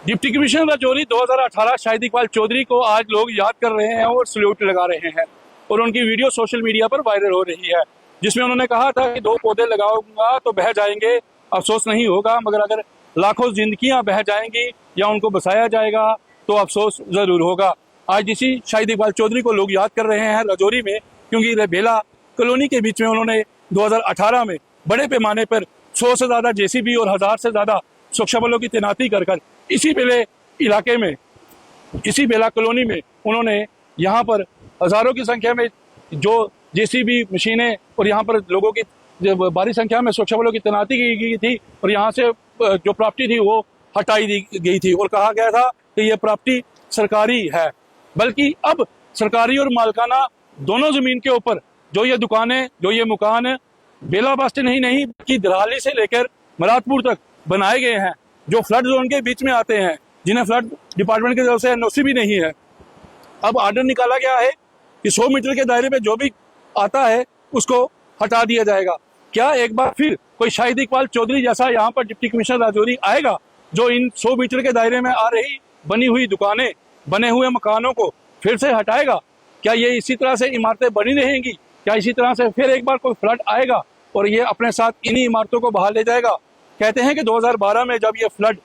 Deputy commissioner Rajouri 2018 Shahid Iqbal Chaudhary को आज लोग याद कर रहे हैं और सल्यूट लगा रहे हैं और उनकी वीडियो सोशल मीडिया पर वायरल हो रही है, जिसमें उन्होंने कहा था कि 2 पौधे लगाऊंगा तो बह जाएंगे, अफसोस नहीं होगा, मगर अगर लाखों जिंदगियां बह जाएंगी या उनको बसाया जाएगा तो अफसोस जरूर होगा। आज इसी शाहिद इकबाल चौधरी को लोग याद कर रहे हैं राजौरी में, क्योंकि रेबेला कॉलोनी के बीच में उन्होंने 2018 में बड़े पैमाने पर 100 से ज्यादा जेसीबी और 1000 से ज्यादा सुरक्षा बलों की तैनाती कर इसी बेले इलाके में, इसी बेला कॉलोनी में उन्होंने यहाँ पर हजारों की संख्या में जो जेसीबी मशीनें और यहाँ पर लोगों की भारी संख्या में सुरक्षा बलों की तैनाती की गई थी और यहाँ से जो प्रॉपर्टी थी वो हटाई दी गई थी और कहा गया था कि ये प्रॉपर्टी सरकारी है। बल्कि अब सरकारी और मालकाना दोनों जमीन के ऊपर जो ये दुकानें, जो ये मकान बेला बास्ते नहीं कि दराली से लेकर मरादपुर तक बनाए गए हैं, जो फ्लड जोन के बीच में आते हैं, जिन्हें फ्लड डिपार्टमेंट की तरफ से एनओसी भी नहीं है। अब ऑर्डर निकाला गया है कि 100 मीटर के दायरे में जो भी आता है उसको हटा दिया जाएगा। क्या एक बार फिर कोई शाहिद इकबाल चौधरी जैसा यहाँ पर डिप्टी कमिश्नर राजौरी आएगा जो इन 100 मीटर के दायरे में आ रही बनी हुई दुकानें, बने हुए मकानों को फिर से हटाएगा? क्या ये इसी तरह से इमारतें बनी रहेंगी? क्या इसी तरह से फिर एक बार कोई फ्लड आएगा और ये अपने साथ इन्हीं इमारतों को बहा ले जाएगा? कहते हैं कि 2012 में जब ये फ्लड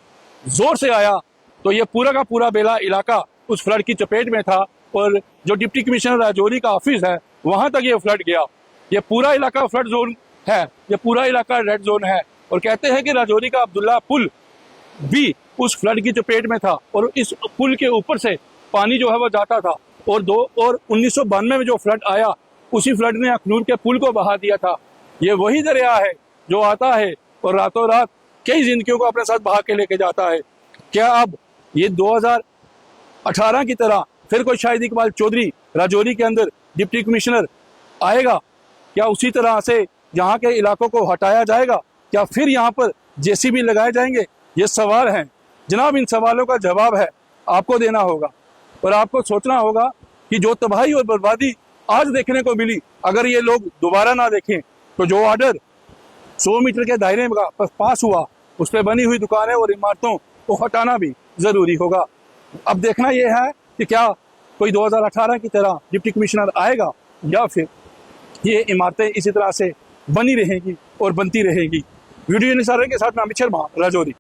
जोर से आया तो ये पूरा का पूरा बेला इलाका उस फ्लड की चपेट में था और जो डिप्टी कमिश्नर राजौरी का ऑफिस है वहां तक ये फ्लड गया। ये पूरा इलाका फ्लड जोन है, ये पूरा इलाका रेड जोन है और कहते हैं कि राजौरी का अब्दुल्ला पुल भी उस फ्लड की चपेट में था और इस पुल के ऊपर से पानी जो है वो जाता था और 1992 में जो फ्लड आया उसी फ्लड ने अखनूर के पुल को बहा दिया था। ये वही दरिया है जो आता है और रातों रात कई जिंदगियों को अपने साथ बहा के लेके जाता है। क्या अब ये 2018 की तरह फिर कोई शाहिद इकबाल चौधरी राजौरी के अंदर डिप्टी कमिश्नर आएगा? क्या उसी तरह से यहाँ के इलाकों को हटाया जाएगा? क्या फिर यहाँ पर जेसीबी लगाए जाएंगे? ये सवाल हैं जनाब। इन सवालों का जवाब है आपको देना होगा और आपको सोचना होगा कि जो तबाही और बर्बादी आज देखने को मिली, अगर ये लोग दोबारा ना देखें तो जो ऑर्डर 100 मीटर के दायरे में पास हुआ उस पर बनी हुई दुकानें और इमारतों को हटाना भी जरूरी होगा। अब देखना यह है कि क्या कोई 2018 की तरह डिप्टी कमिश्नर आएगा या फिर ये इमारतें इसी तरह से बनी रहेंगी और बनती रहेंगी। वीडियो निसार के साथ मैं अमित शर्मा, राजौरी।